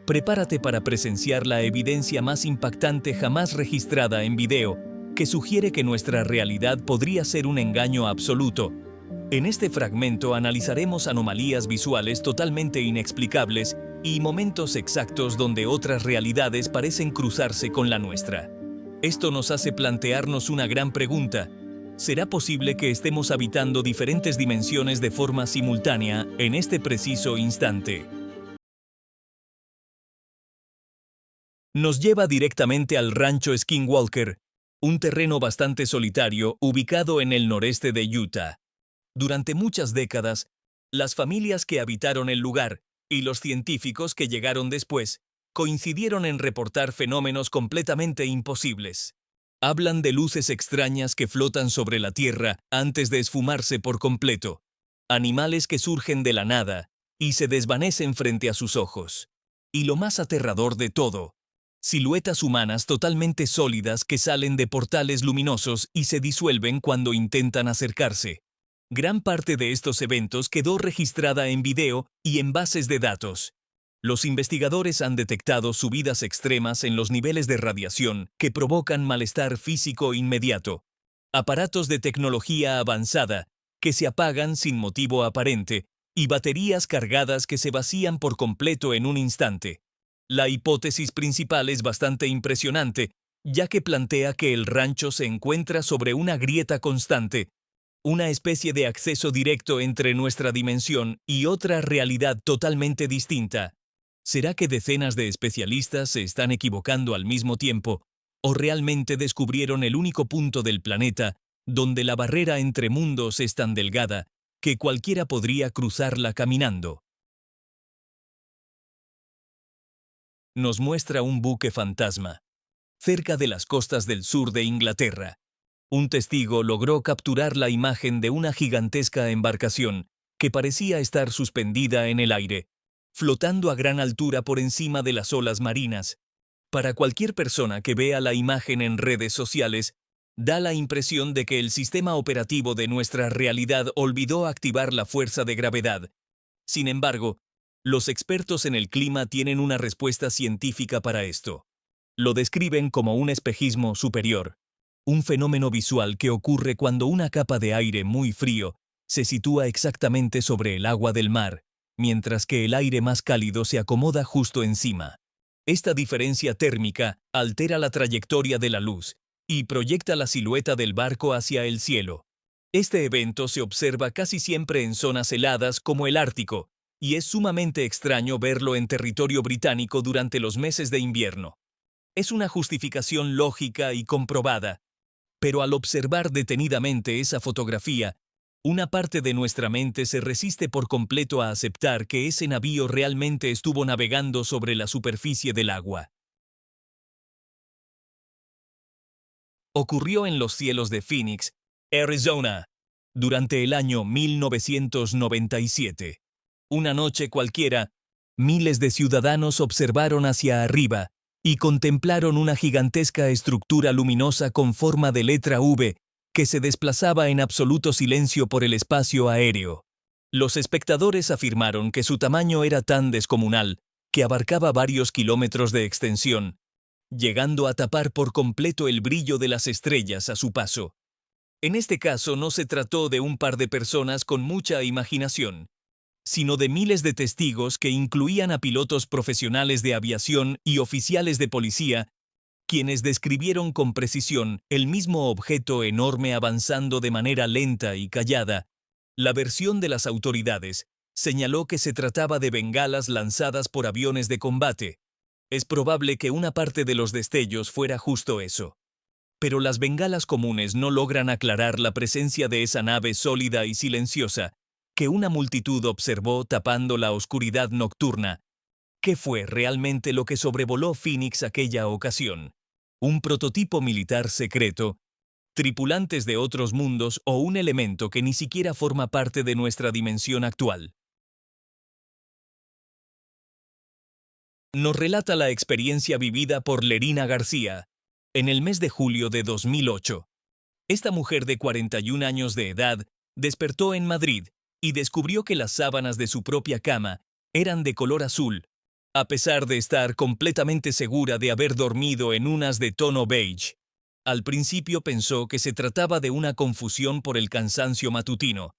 Prepárate para presenciar la evidencia más impactante jamás registrada en video, que sugiere que nuestra realidad podría ser un engaño absoluto. En este fragmento analizaremos anomalías visuales totalmente inexplicables y momentos exactos donde otras realidades parecen cruzarse con la nuestra. Esto nos hace plantearnos una gran pregunta. ¿Será posible que estemos habitando diferentes dimensiones de forma simultánea en este preciso instante? Nos lleva directamente al rancho Skinwalker, un terreno bastante solitario ubicado en el noreste de Utah. Durante muchas décadas, las familias que habitaron el lugar y los científicos que llegaron después coincidieron en reportar fenómenos completamente imposibles. Hablan de luces extrañas que flotan sobre la Tierra antes de esfumarse por completo, animales que surgen de la nada y se desvanecen frente a sus ojos. Y lo más aterrador de todo, siluetas humanas totalmente sólidas que salen de portales luminosos y se disuelven cuando intentan acercarse. Gran parte de estos eventos quedó registrada en video y en bases de datos. Los investigadores han detectado subidas extremas en los niveles de radiación que provocan malestar físico inmediato. Aparatos de tecnología avanzada que se apagan sin motivo aparente y baterías cargadas que se vacían por completo en un instante. La hipótesis principal es bastante impresionante, ya que plantea que el rancho se encuentra sobre una grieta constante, una especie de acceso directo entre nuestra dimensión y otra realidad totalmente distinta. ¿Será que decenas de especialistas se están equivocando al mismo tiempo, o realmente descubrieron el único punto del planeta donde la barrera entre mundos es tan delgada que cualquiera podría cruzarla caminando? Nos muestra un buque fantasma, cerca de las costas del sur de Inglaterra. Un testigo logró capturar la imagen de una gigantesca embarcación que parecía estar suspendida en el aire, flotando a gran altura por encima de las olas marinas. Para cualquier persona que vea la imagen en redes sociales, da la impresión de que el sistema operativo de nuestra realidad olvidó activar la fuerza de gravedad. Sin embargo, los expertos en el clima tienen una respuesta científica para esto. Lo describen como un espejismo superior, un fenómeno visual que ocurre cuando una capa de aire muy frío se sitúa exactamente sobre el agua del mar, mientras que el aire más cálido se acomoda justo encima. Esta diferencia térmica altera la trayectoria de la luz y proyecta la silueta del barco hacia el cielo. Este evento se observa casi siempre en zonas heladas como el Ártico, y es sumamente extraño verlo en territorio británico durante los meses de invierno. Es una justificación lógica y comprobada, pero al observar detenidamente esa fotografía, una parte de nuestra mente se resiste por completo a aceptar que ese navío realmente estuvo navegando sobre la superficie del agua. Ocurrió en los cielos de Phoenix, Arizona, durante el año 1997. Una noche cualquiera, miles de ciudadanos observaron hacia arriba y contemplaron una gigantesca estructura luminosa con forma de letra V que se desplazaba en absoluto silencio por el espacio aéreo. Los espectadores afirmaron que su tamaño era tan descomunal que abarcaba varios kilómetros de extensión, llegando a tapar por completo el brillo de las estrellas a su paso. En este caso no se trató de un par de personas con mucha imaginación, sino de miles de testigos que incluían a pilotos profesionales de aviación y oficiales de policía, quienes describieron con precisión el mismo objeto enorme avanzando de manera lenta y callada. La versión de las autoridades señaló que se trataba de bengalas lanzadas por aviones de combate. Es probable que una parte de los destellos fuera justo eso. Pero las bengalas comunes no logran aclarar la presencia de esa nave sólida y silenciosa que una multitud observó tapando la oscuridad nocturna. ¿Qué fue realmente lo que sobrevoló Phoenix aquella ocasión? ¿Un prototipo militar secreto, tripulantes de otros mundos o un elemento que ni siquiera forma parte de nuestra dimensión actual? Nos relata la experiencia vivida por Lerina García en el mes de julio de 2008. Esta mujer de 41 años de edad despertó en Madrid y descubrió que las sábanas de su propia cama eran de color azul, a pesar de estar completamente segura de haber dormido en unas de tono beige. Al principio pensó que se trataba de una confusión por el cansancio matutino.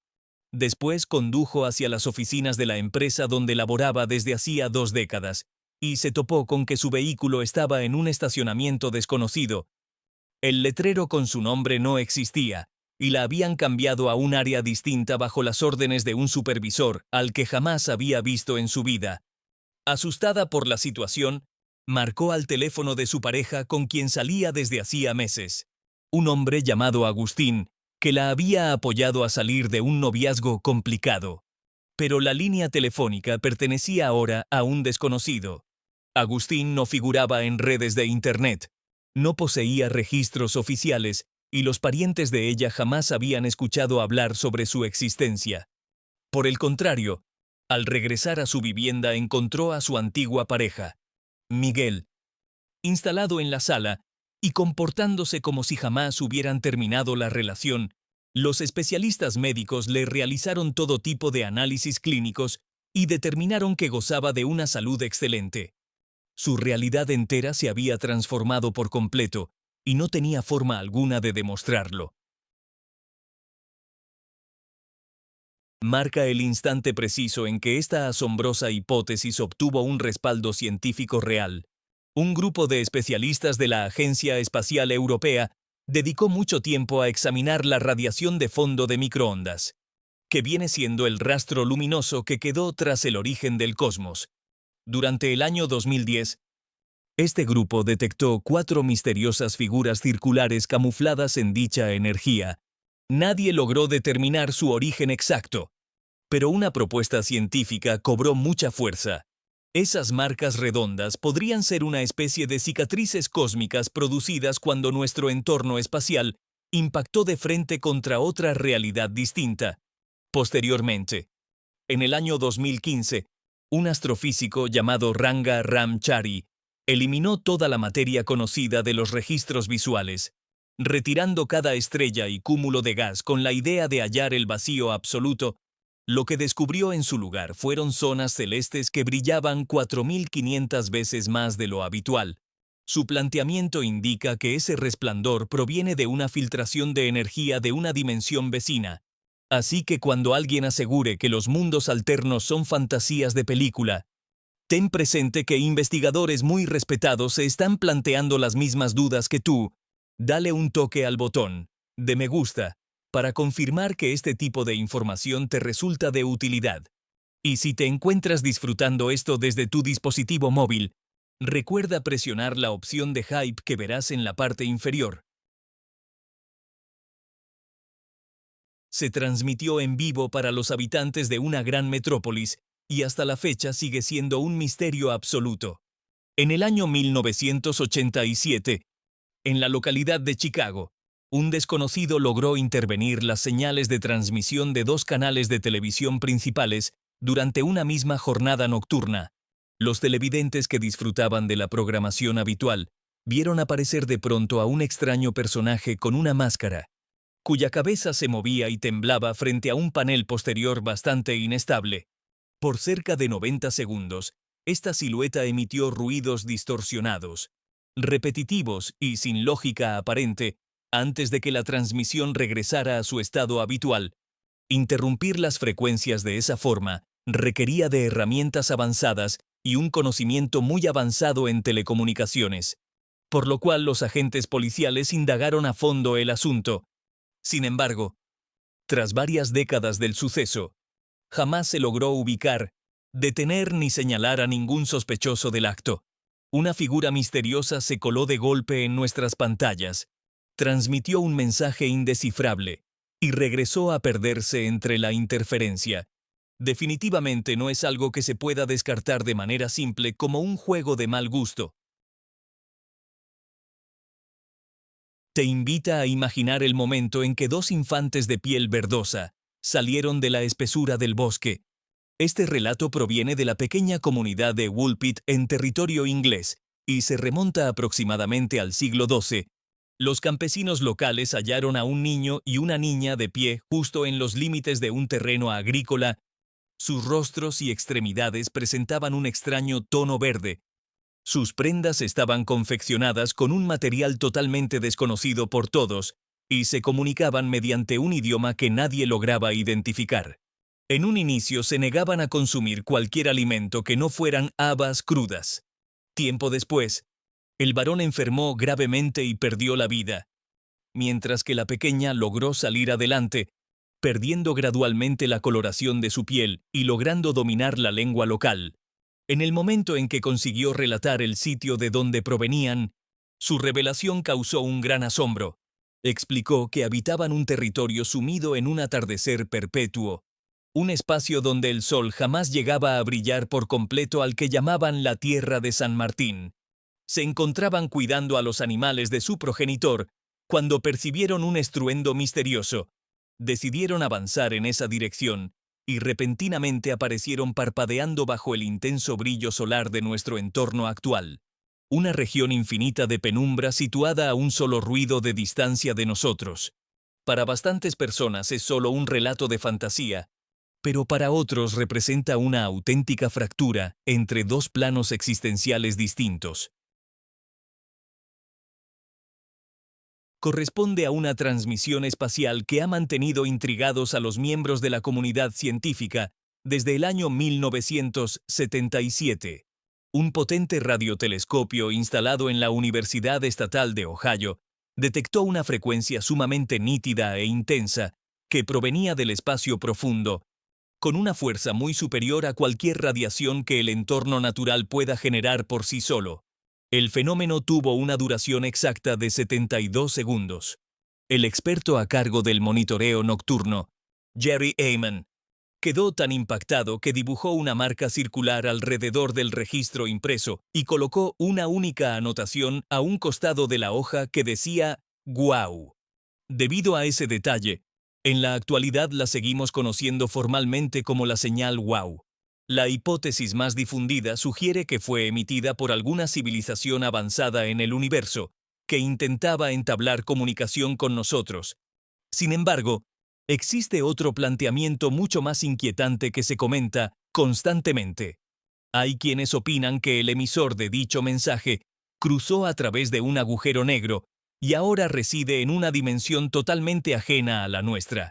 Después condujo hacia las oficinas de la empresa donde laboraba desde hacía 2 décadas, y se topó con que su vehículo estaba en un estacionamiento desconocido. El letrero con su nombre no existía, y la habían cambiado a un área distinta bajo las órdenes de un supervisor al que jamás había visto en su vida. Asustada por la situación, marcó al teléfono de su pareja con quien salía desde hacía meses. Un hombre llamado Agustín, que la había apoyado a salir de un noviazgo complicado. Pero la línea telefónica pertenecía ahora a un desconocido. Agustín no figuraba en redes de Internet, no poseía registros oficiales y los parientes de ella jamás habían escuchado hablar sobre su existencia. Por el contrario, al regresar a su vivienda encontró a su antigua pareja, Miguel, instalado en la sala y comportándose como si jamás hubieran terminado la relación. Los especialistas médicos le realizaron todo tipo de análisis clínicos y determinaron que gozaba de una salud excelente. Su realidad entera se había transformado por completo y no tenía forma alguna de demostrarlo. Marca el instante preciso en que esta asombrosa hipótesis obtuvo un respaldo científico real. Un grupo de especialistas de la Agencia Espacial Europea dedicó mucho tiempo a examinar la radiación de fondo de microondas, que viene siendo el rastro luminoso que quedó tras el origen del cosmos. Durante el año 2010, este grupo detectó 4 misteriosas figuras circulares camufladas en dicha energía. Nadie logró determinar su origen exacto, pero una propuesta científica cobró mucha fuerza. Esas marcas redondas podrían ser una especie de cicatrices cósmicas producidas cuando nuestro entorno espacial impactó de frente contra otra realidad distinta. Posteriormente, en el año 2015, un astrofísico llamado Ranga Ramchari eliminó toda la materia conocida de los registros visuales, retirando cada estrella y cúmulo de gas con la idea de hallar el vacío absoluto. Lo que descubrió en su lugar fueron zonas celestes que brillaban 4.500 veces más de lo habitual. Su planteamiento indica que ese resplandor proviene de una filtración de energía de una dimensión vecina. Así que cuando alguien asegure que los mundos alternos son fantasías de película, ten presente que investigadores muy respetados se están planteando las mismas dudas que tú. Dale un toque al botón de me gusta para confirmar que este tipo de información te resulta de utilidad. Y si te encuentras disfrutando esto desde tu dispositivo móvil, recuerda presionar la opción de hype que verás en la parte inferior. Se transmitió en vivo para los habitantes de una gran metrópolis y hasta la fecha sigue siendo un misterio absoluto. En el año 1987, en la localidad de Chicago, un desconocido logró intervenir las señales de transmisión de 2 canales de televisión principales durante una misma jornada nocturna. Los televidentes que disfrutaban de la programación habitual vieron aparecer de pronto a un extraño personaje con una máscara, cuya cabeza se movía y temblaba frente a un panel posterior bastante inestable. Por cerca de 90 segundos, esta silueta emitió ruidos distorsionados, repetitivos y sin lógica aparente, antes de que la transmisión regresara a su estado habitual. Interrumpir las frecuencias de esa forma requería de herramientas avanzadas y un conocimiento muy avanzado en telecomunicaciones, por lo cual los agentes policiales indagaron a fondo el asunto. Sin embargo, tras varias décadas del suceso, jamás se logró ubicar, detener ni señalar a ningún sospechoso del acto. Una figura misteriosa se coló de golpe en nuestras pantallas, transmitió un mensaje indescifrable y regresó a perderse entre la interferencia. Definitivamente no es algo que se pueda descartar de manera simple como un juego de mal gusto. Te invita a imaginar el momento en que 2 infantes de piel verdosa salieron de la espesura del bosque. Este relato proviene de la pequeña comunidad de Woolpit en territorio inglés y se remonta aproximadamente al siglo XII. Los campesinos locales hallaron a un niño y una niña de pie justo en los límites de un terreno agrícola. Sus rostros y extremidades presentaban un extraño tono verde. Sus prendas estaban confeccionadas con un material totalmente desconocido por todos y se comunicaban mediante un idioma que nadie lograba identificar. En un inicio se negaban a consumir cualquier alimento que no fueran habas crudas. Tiempo después, el varón enfermó gravemente y perdió la vida, mientras que la pequeña logró salir adelante, perdiendo gradualmente la coloración de su piel y logrando dominar la lengua local. En el momento en que consiguió relatar el sitio de donde provenían, su revelación causó un gran asombro. Explicó que habitaban un territorio sumido en un atardecer perpetuo, un espacio donde el sol jamás llegaba a brillar por completo, al que llamaban la Tierra de San Martín. Se encontraban cuidando a los animales de su progenitor cuando percibieron un estruendo misterioso. Decidieron avanzar en esa dirección y repentinamente aparecieron parpadeando bajo el intenso brillo solar de nuestro entorno actual. Una región infinita de penumbra situada a un solo ruido de distancia de nosotros. Para bastantes personas es solo un relato de fantasía, pero para otros representa una auténtica fractura entre dos planos existenciales distintos. Corresponde a una transmisión espacial que ha mantenido intrigados a los miembros de la comunidad científica desde el año 1977. Un potente radiotelescopio instalado en la Universidad Estatal de Ohio detectó una frecuencia sumamente nítida e intensa que provenía del espacio profundo, con una fuerza muy superior a cualquier radiación que el entorno natural pueda generar por sí solo. El fenómeno tuvo una duración exacta de 72 segundos. El experto a cargo del monitoreo nocturno, Jerry Heyman, quedó tan impactado que dibujó una marca circular alrededor del registro impreso y colocó una única anotación a un costado de la hoja que decía «Guau». Debido a ese detalle, en la actualidad la seguimos conociendo formalmente como la señal Wow. La hipótesis más difundida sugiere que fue emitida por alguna civilización avanzada en el universo, que intentaba entablar comunicación con nosotros. Sin embargo, existe otro planteamiento mucho más inquietante que se comenta constantemente. Hay quienes opinan que el emisor de dicho mensaje cruzó a través de un agujero negro y ahora reside en una dimensión totalmente ajena a la nuestra.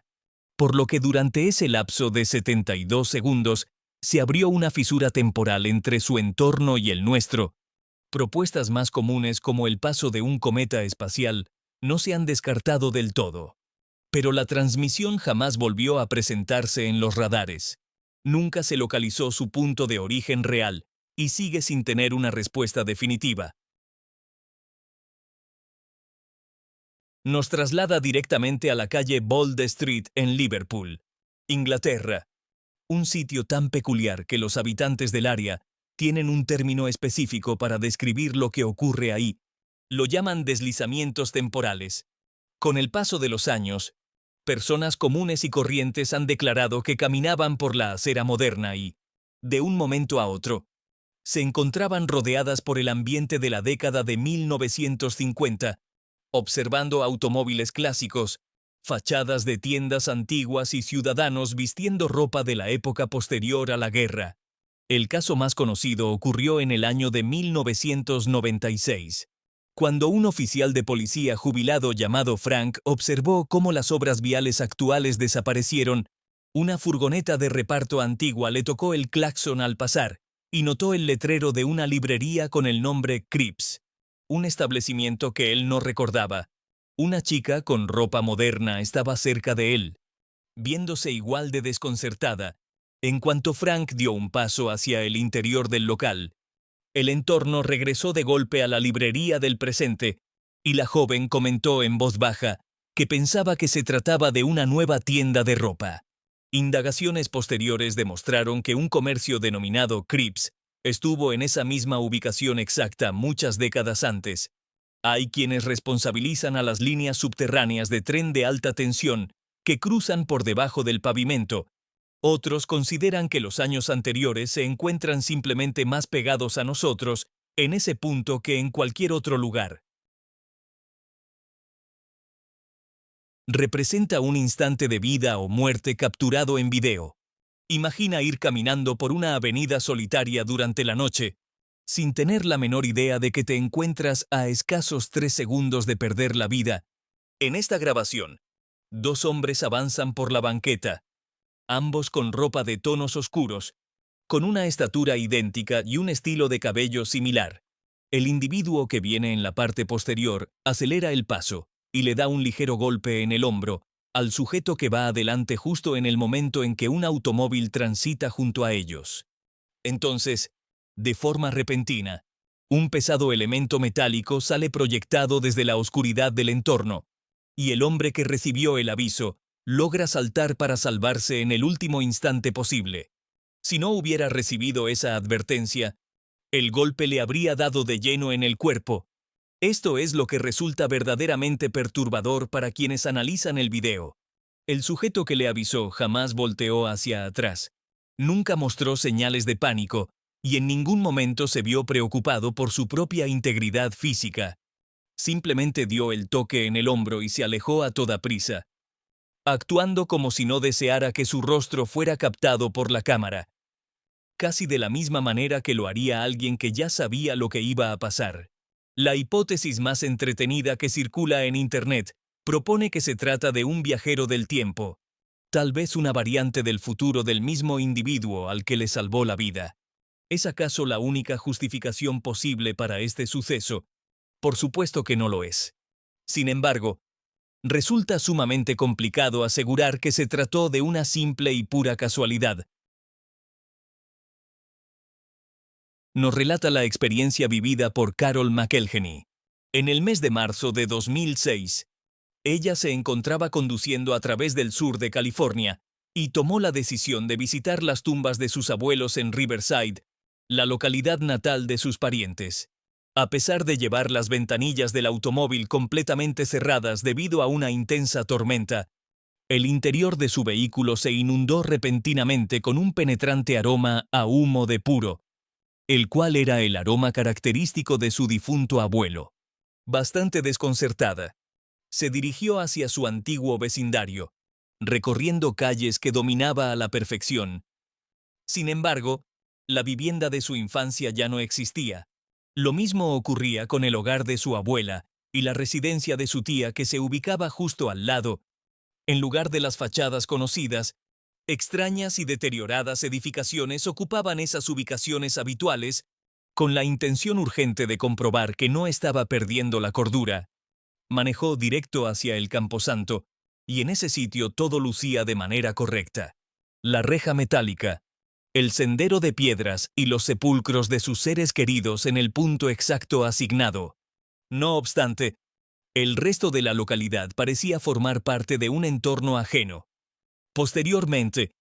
Por lo que durante ese lapso de 72 segundos se abrió una fisura temporal entre su entorno y el nuestro. Propuestas más comunes como el paso de un cometa espacial no se han descartado del todo. Pero la transmisión jamás volvió a presentarse en los radares. Nunca se localizó su punto de origen real y sigue sin tener una respuesta definitiva. Nos traslada directamente a la calle Bold Street en Liverpool, Inglaterra. Un sitio tan peculiar que los habitantes del área tienen un término específico para describir lo que ocurre ahí. Lo llaman deslizamientos temporales. Con el paso de los años, personas comunes y corrientes han declarado que caminaban por la acera moderna y, de un momento a otro, se encontraban rodeadas por el ambiente de la década de 1950, observando automóviles clásicos, fachadas de tiendas antiguas y ciudadanos vistiendo ropa de la época posterior a la guerra. El caso más conocido ocurrió en el año de 1996, cuando un oficial de policía jubilado llamado Frank observó cómo las obras viales actuales desaparecieron. Una furgoneta de reparto antigua le tocó el claxon al pasar y notó el letrero de una librería con el nombre Crips, un establecimiento que él no recordaba. Una chica con ropa moderna estaba cerca de él, viéndose igual de desconcertada. En cuanto Frank dio un paso hacia el interior del local, el entorno regresó de golpe a la librería del presente, y la joven comentó en voz baja que pensaba que se trataba de una nueva tienda de ropa. Indagaciones posteriores demostraron que un comercio denominado Crips estuvo en esa misma ubicación exacta muchas décadas antes. Hay quienes responsabilizan a las líneas subterráneas de tren de alta tensión que cruzan por debajo del pavimento. Otros consideran que los años anteriores se encuentran simplemente más pegados a nosotros en ese punto que en cualquier otro lugar. Representa un instante de vida o muerte capturado en video. Imagina ir caminando por una avenida solitaria durante la noche, sin tener la menor idea de que te encuentras a escasos 3 segundos de perder la vida. En esta grabación, 2 hombres avanzan por la banqueta, ambos con ropa de tonos oscuros, con una estatura idéntica y un estilo de cabello similar. El individuo que viene en la parte posterior acelera el paso y le da un ligero golpe en el hombro al sujeto que va adelante justo en el momento en que un automóvil transita junto a ellos. Entonces, de forma repentina, un pesado elemento metálico sale proyectado desde la oscuridad del entorno, y el hombre que recibió el aviso logra saltar para salvarse en el último instante posible. Si no hubiera recibido esa advertencia, el golpe le habría dado de lleno en el cuerpo. Esto es lo que resulta verdaderamente perturbador para quienes analizan el video. El sujeto que le avisó jamás volteó hacia atrás. Nunca mostró señales de pánico y en ningún momento se vio preocupado por su propia integridad física. Simplemente dio el toque en el hombro y se alejó a toda prisa, actuando como si no deseara que su rostro fuera captado por la cámara, casi de la misma manera que lo haría alguien que ya sabía lo que iba a pasar. La hipótesis más entretenida que circula en Internet propone que se trata de un viajero del tiempo, tal vez una variante del futuro del mismo individuo al que le salvó la vida. ¿Es acaso la única justificación posible para este suceso? Por supuesto que no lo es. Sin embargo, resulta sumamente complicado asegurar que se trató de una simple y pura casualidad. Nos relata la experiencia vivida por Carol McElhenney. En el mes de marzo de 2006, ella se encontraba conduciendo a través del sur de California y tomó la decisión de visitar las tumbas de sus abuelos en Riverside, la localidad natal de sus parientes. A pesar de llevar las ventanillas del automóvil completamente cerradas debido a una intensa tormenta, el interior de su vehículo se inundó repentinamente con un penetrante aroma a humo de puro, el cual era el aroma característico de su difunto abuelo. Bastante desconcertada, se dirigió hacia su antiguo vecindario, recorriendo calles que dominaba a la perfección. Sin embargo, la vivienda de su infancia ya no existía. Lo mismo ocurría con el hogar de su abuela y la residencia de su tía que se ubicaba justo al lado. En lugar de las fachadas conocidas, extrañas y deterioradas edificaciones ocupaban esas ubicaciones habituales, con la intención urgente de comprobar que no estaba perdiendo la cordura. Manejó directo hacia el camposanto, y en ese sitio todo lucía de manera correcta. La reja metálica, el sendero de piedras y los sepulcros de sus seres queridos en el punto exacto asignado. No obstante, el resto de la localidad parecía formar parte de un entorno ajeno. Posteriormente,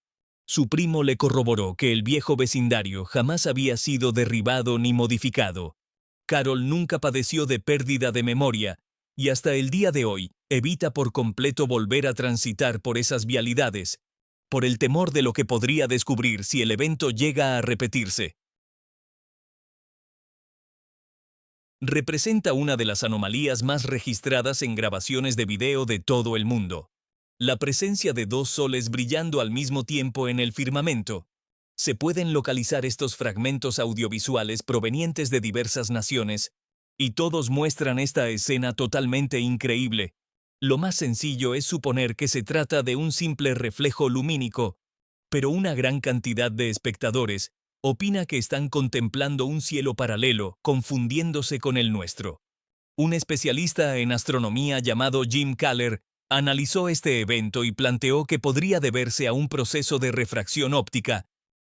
su primo le corroboró que el viejo vecindario jamás había sido derribado ni modificado. Carol nunca padeció de pérdida de memoria, y hasta el día de hoy evita por completo volver a transitar por esas vialidades, por el temor de lo que podría descubrir si el evento llega a repetirse. Representa una de las anomalías más registradas en grabaciones de video de todo el mundo. La presencia de 2 soles brillando al mismo tiempo en el firmamento. Se pueden localizar estos fragmentos audiovisuales provenientes de diversas naciones, y todos muestran esta escena totalmente increíble. Lo más sencillo es suponer que se trata de un simple reflejo lumínico, pero una gran cantidad de espectadores opina que están contemplando un cielo paralelo, confundiéndose con el nuestro. Un especialista en astronomía llamado Jim Kaller analizó este evento y planteó que podría deberse a un proceso de refracción óptica,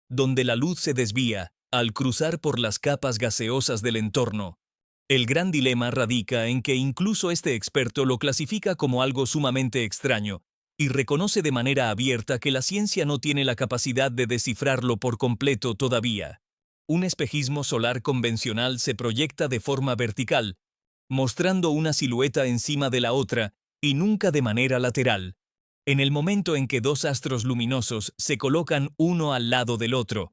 donde la luz se desvía al cruzar por las capas gaseosas del entorno. El gran dilema radica en que incluso este experto lo clasifica como algo sumamente extraño y reconoce de manera abierta que la ciencia no tiene la capacidad de descifrarlo por completo todavía. Un espejismo solar convencional se proyecta de forma vertical, mostrando una silueta encima de la otra y nunca de manera lateral. En el momento en que 2 astros luminosos se colocan uno al lado del otro,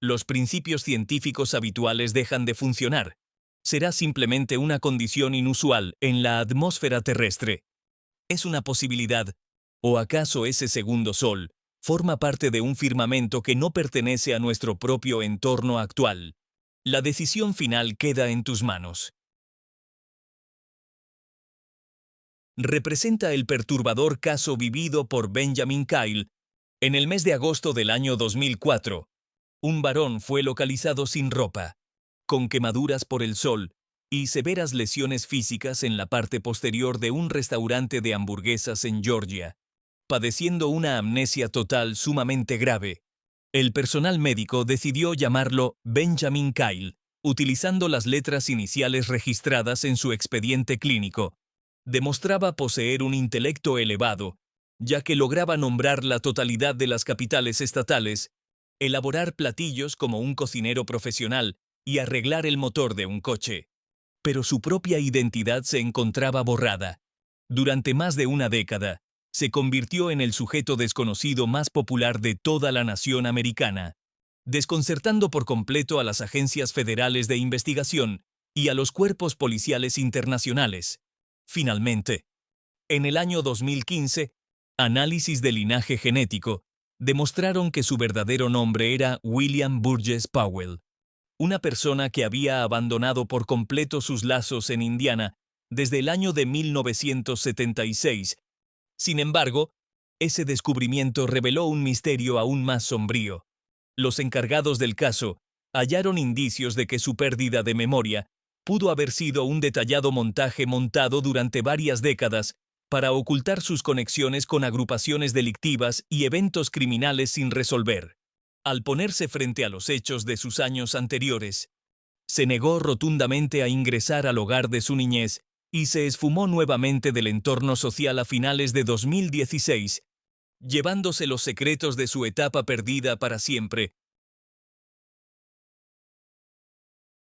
los principios científicos habituales dejan de funcionar. Será simplemente una condición inusual en la atmósfera terrestre. ¿Es una posibilidad? ¿O acaso ese segundo sol forma parte de un firmamento que no pertenece a nuestro propio entorno actual. La decisión final queda en tus manos. Representa el perturbador caso vivido por Benjamin Kyle. En el mes de agosto del año 2004, un varón fue localizado sin ropa, con quemaduras por el sol y severas lesiones físicas en la parte posterior de un restaurante de hamburguesas en Georgia, padeciendo una amnesia total sumamente grave. El personal médico decidió llamarlo Benjamin Kyle, utilizando las letras iniciales registradas en su expediente clínico. Demostraba poseer un intelecto elevado, ya que lograba nombrar la totalidad de las capitales estatales, elaborar platillos como un cocinero profesional y arreglar el motor de un coche. Pero su propia identidad se encontraba borrada. Durante más de una década, se convirtió en el sujeto desconocido más popular de toda la nación americana, desconcertando por completo a las agencias federales de investigación y a los cuerpos policiales internacionales. Finalmente, en el año 2015, análisis de linaje genético demostraron que su verdadero nombre era William Burgess Powell, una persona que había abandonado por completo sus lazos en Indiana desde el año de 1976. Sin embargo, ese descubrimiento reveló un misterio aún más sombrío. Los encargados del caso hallaron indicios de que su pérdida de memoria pudo haber sido un detallado montaje montado durante varias décadas para ocultar sus conexiones con agrupaciones delictivas y eventos criminales sin resolver. Al ponerse frente a los hechos de sus años anteriores, se negó rotundamente a ingresar al hogar de su niñez y se esfumó nuevamente del entorno social a finales de 2016, llevándose los secretos de su etapa perdida para siempre.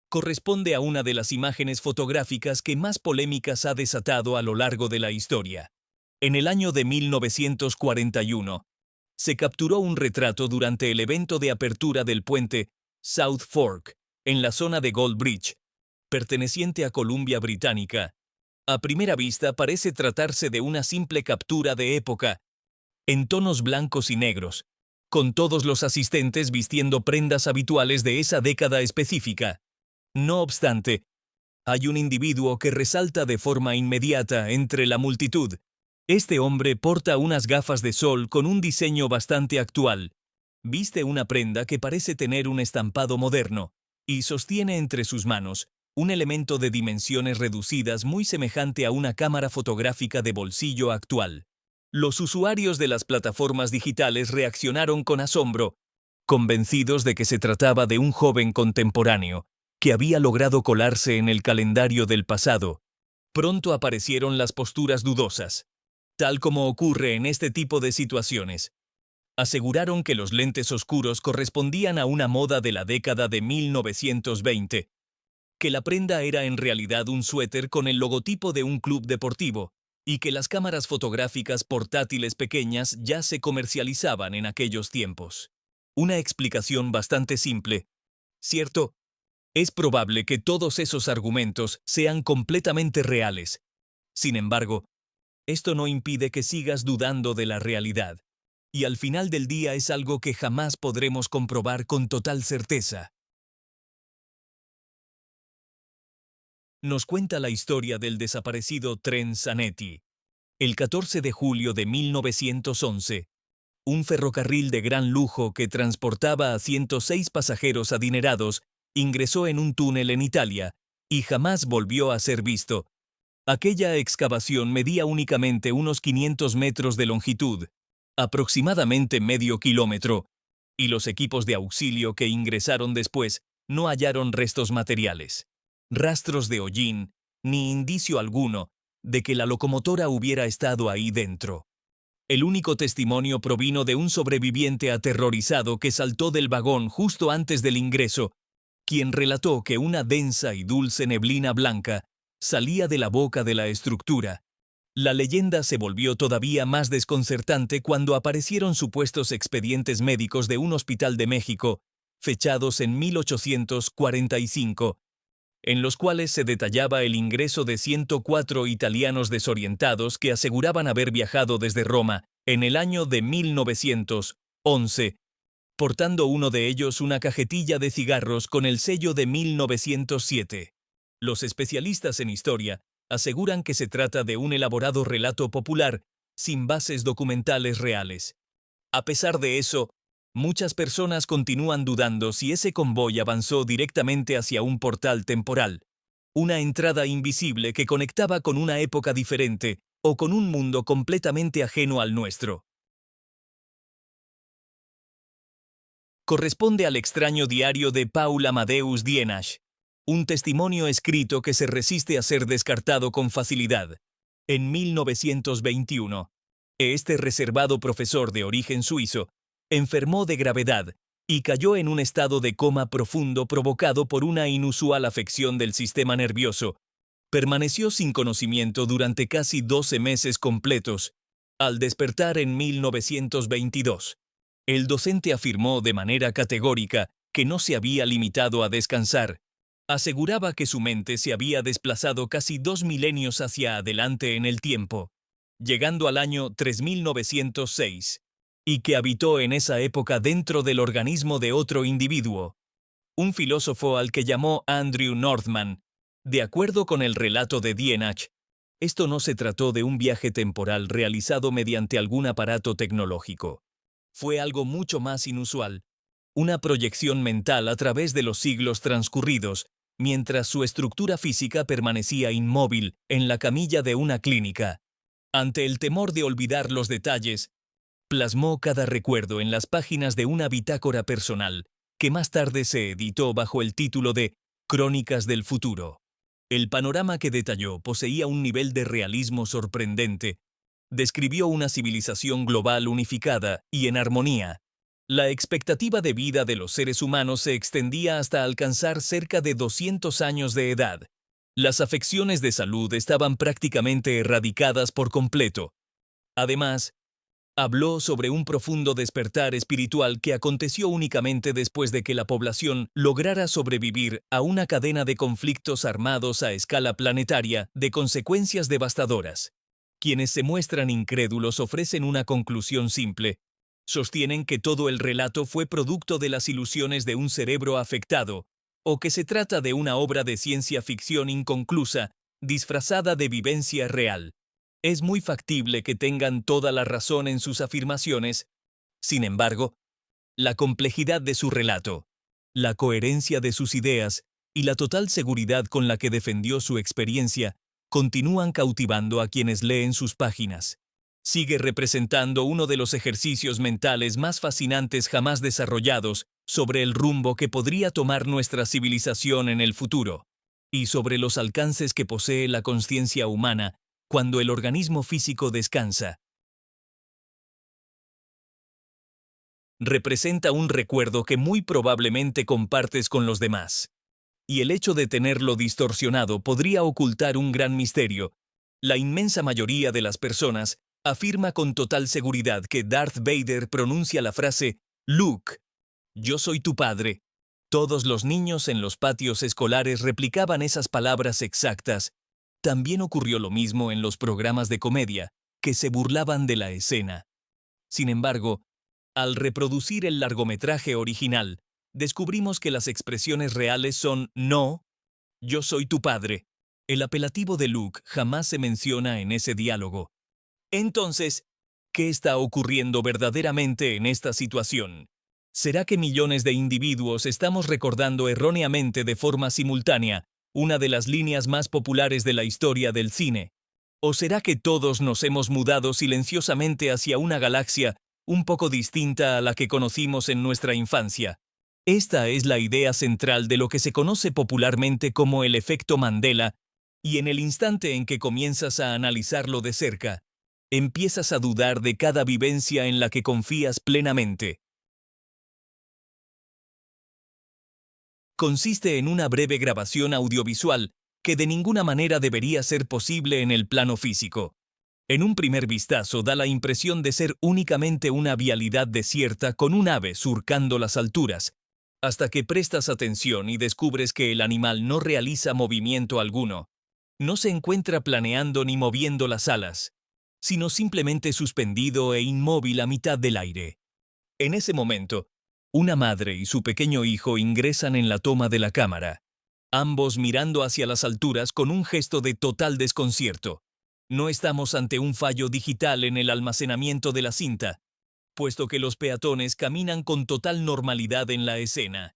Corresponde a una de las imágenes fotográficas que más polémicas ha desatado a lo largo de la historia. En el año de 1941, se capturó un retrato durante el evento de apertura del puente South Fork, en la zona de Gold Bridge, perteneciente a Columbia Británica. A primera vista parece tratarse de una simple captura de época, en tonos blancos y negros, con todos los asistentes vistiendo prendas habituales de esa década específica. No obstante, hay un individuo que resalta de forma inmediata entre la multitud. Este hombre porta unas gafas de sol con un diseño bastante actual. Viste una prenda que parece tener un estampado moderno y sostiene entre sus manos un elemento de dimensiones reducidas muy semejante a una cámara fotográfica de bolsillo actual. Los usuarios de las plataformas digitales reaccionaron con asombro, convencidos de que se trataba de un joven contemporáneo que había logrado colarse en el calendario del pasado. Pronto aparecieron las posturas dudosas. Tal como ocurre en este tipo de situaciones, aseguraron que los lentes oscuros correspondían a una moda de la década de 1920, que la prenda era en realidad un suéter con el logotipo de un club deportivo, y que las cámaras fotográficas portátiles pequeñas ya se comercializaban en aquellos tiempos. Una explicación bastante simple. Cierto, es probable que todos esos argumentos sean completamente reales. Sin embargo, esto no impide que sigas dudando de la realidad. Y al final del día es algo que jamás podremos comprobar con total certeza. Nos cuenta la historia del desaparecido tren Zanetti. El 14 de julio de 1911, un ferrocarril de gran lujo que transportaba a 106 pasajeros adinerados ingresó en un túnel en Italia y jamás volvió a ser visto. Aquella excavación medía únicamente unos 500 metros de longitud, aproximadamente medio kilómetro, y los equipos de auxilio que ingresaron después no hallaron restos materiales, rastros de hollín, ni indicio alguno de que la locomotora hubiera estado ahí dentro. El único testimonio provino de un sobreviviente aterrorizado que saltó del vagón justo antes del ingreso, quien relató que una densa y dulce neblina blanca salía de la boca de la estructura. La leyenda se volvió todavía más desconcertante cuando aparecieron supuestos expedientes médicos de un hospital de México, fechados en 1845, en los cuales se detallaba el ingreso de 104 italianos desorientados que aseguraban haber viajado desde Roma en el año de 1911, portando uno de ellos una cajetilla de cigarros con el sello de 1907. Los especialistas en historia aseguran que se trata de un elaborado relato popular sin bases documentales reales. A pesar de eso, muchas personas continúan dudando si ese convoy avanzó directamente hacia un portal temporal, una entrada invisible que conectaba con una época diferente o con un mundo completamente ajeno al nuestro. Corresponde al extraño diario de Paul Amadeus Dienach, un testimonio escrito que se resiste a ser descartado con facilidad. En 1921, este reservado profesor de origen suizo enfermó de gravedad y cayó en un estado de coma profundo provocado por una inusual afección del sistema nervioso. Permaneció sin conocimiento durante casi 12 meses completos. Al despertar en 1922, el docente afirmó de manera categórica que no se había limitado a descansar. Aseguraba que su mente se había desplazado casi 2 milenios hacia adelante en el tiempo, llegando al año 3906, y que habitó en esa época dentro del organismo de otro individuo, un filósofo al que llamó Andrew Northman. De acuerdo con el relato de Dienach, esto no se trató de un viaje temporal realizado mediante algún aparato tecnológico. Fue algo mucho más inusual, una proyección mental a través de los siglos transcurridos, mientras su estructura física permanecía inmóvil en la camilla de una clínica. Ante el temor de olvidar los detalles, plasmó cada recuerdo en las páginas de una bitácora personal, que más tarde se editó bajo el título de Crónicas del Futuro. El panorama que detalló poseía un nivel de realismo sorprendente. Describió una civilización global unificada y en armonía. La expectativa de vida de los seres humanos se extendía hasta alcanzar cerca de 200 años de edad. Las afecciones de salud estaban prácticamente erradicadas por completo. Además, habló sobre un profundo despertar espiritual que aconteció únicamente después de que la población lograra sobrevivir a una cadena de conflictos armados a escala planetaria de consecuencias devastadoras. Quienes se muestran incrédulos ofrecen una conclusión simple. Sostienen que todo el relato fue producto de las ilusiones de un cerebro afectado, o que se trata de una obra de ciencia ficción inconclusa, disfrazada de vivencia real. Es muy factible que tengan toda la razón en sus afirmaciones. Sin embargo, la complejidad de su relato, la coherencia de sus ideas y la total seguridad con la que defendió su experiencia continúan cautivando a quienes leen sus páginas. Sigue representando uno de los ejercicios mentales más fascinantes jamás desarrollados sobre el rumbo que podría tomar nuestra civilización en el futuro, y sobre los alcances que posee la conciencia humana cuando el organismo físico descansa. Representa un recuerdo que muy probablemente compartes con los demás. Y el hecho de tenerlo distorsionado podría ocultar un gran misterio. La inmensa mayoría de las personas afirma con total seguridad que Darth Vader pronuncia la frase «Luke, yo soy tu padre». Todos los niños en los patios escolares replicaban esas palabras exactas. También ocurrió lo mismo en los programas de comedia, que se burlaban de la escena. Sin embargo, al reproducir el largometraje original, descubrimos que las expresiones reales son «no, yo soy tu padre». El apelativo de Luke jamás se menciona en ese diálogo. Entonces, ¿qué está ocurriendo verdaderamente en esta situación? ¿Será que millones de individuos estamos recordando erróneamente de forma simultánea una de las líneas más populares de la historia del cine? ¿O será que todos nos hemos mudado silenciosamente hacia una galaxia un poco distinta a la que conocimos en nuestra infancia? Esta es la idea central de lo que se conoce popularmente como el efecto Mandela, y en el instante en que comienzas a analizarlo de cerca, empiezas a dudar de cada vivencia en la que confías plenamente. Consiste en una breve grabación audiovisual que de ninguna manera debería ser posible en el plano físico. En un primer vistazo da la impresión de ser únicamente una vialidad desierta con un ave surcando las alturas, hasta que prestas atención y descubres que el animal no realiza movimiento alguno. No se encuentra planeando ni moviendo las alas. sino simplemente suspendido e inmóvil a mitad del aire. En ese momento, una madre y su pequeño hijo ingresan en la toma de la cámara, ambos mirando hacia las alturas con un gesto de total desconcierto. No estamos ante un fallo digital en el almacenamiento de la cinta, puesto que los peatones caminan con total normalidad en la escena.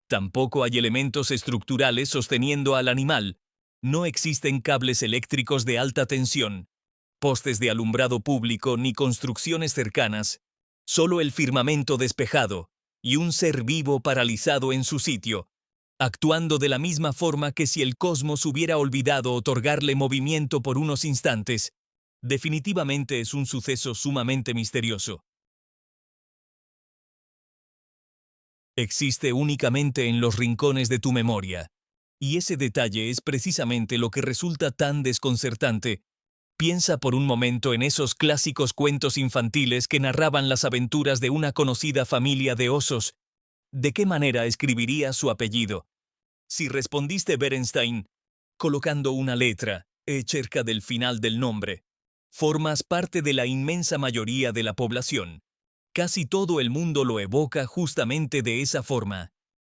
Tampoco hay elementos estructurales sosteniendo al animal. No existen cables eléctricos de alta tensión, postes de alumbrado público ni construcciones cercanas, solo el firmamento despejado y un ser vivo paralizado en su sitio, actuando de la misma forma que si el cosmos hubiera olvidado otorgarle movimiento por unos instantes. Definitivamente es un suceso sumamente misterioso. Existe únicamente en los rincones de tu memoria, y ese detalle es precisamente lo que resulta tan desconcertante. Piensa por un momento en esos clásicos cuentos infantiles que narraban las aventuras de una conocida familia de osos. ¿De qué manera escribirías su apellido? Si respondiste Berenstein, colocando una letra cerca del final del nombre, formas parte de la inmensa mayoría de la población. Casi todo el mundo lo evoca justamente de esa forma.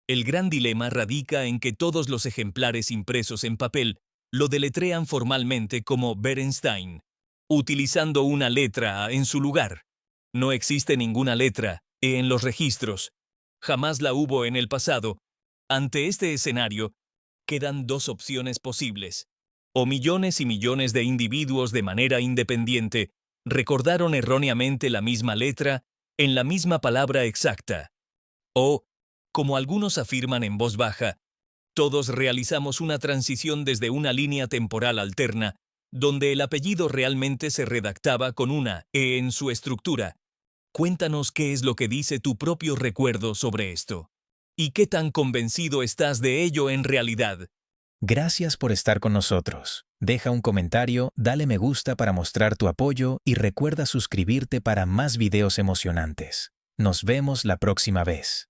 El gran dilema radica en que todos los ejemplares impresos en papel lo deletrean formalmente como Berenstein, utilizando una letra A en su lugar. No existe ninguna letra E en los registros. Jamás la hubo en el pasado. Ante este escenario, quedan dos opciones posibles. O millones y millones de individuos de manera independiente recordaron erróneamente la misma letra en la misma palabra exacta. O, como algunos afirman en voz baja, todos realizamos una transición desde una línea temporal alterna, donde el apellido realmente se redactaba con una E en su estructura. Cuéntanos qué es lo que dice tu propio recuerdo sobre esto. ¿Y qué tan convencido estás de ello en realidad? Gracias por estar con nosotros. Deja un comentario, dale me gusta para mostrar tu apoyo y recuerda suscribirte para más videos emocionantes. Nos vemos la próxima vez.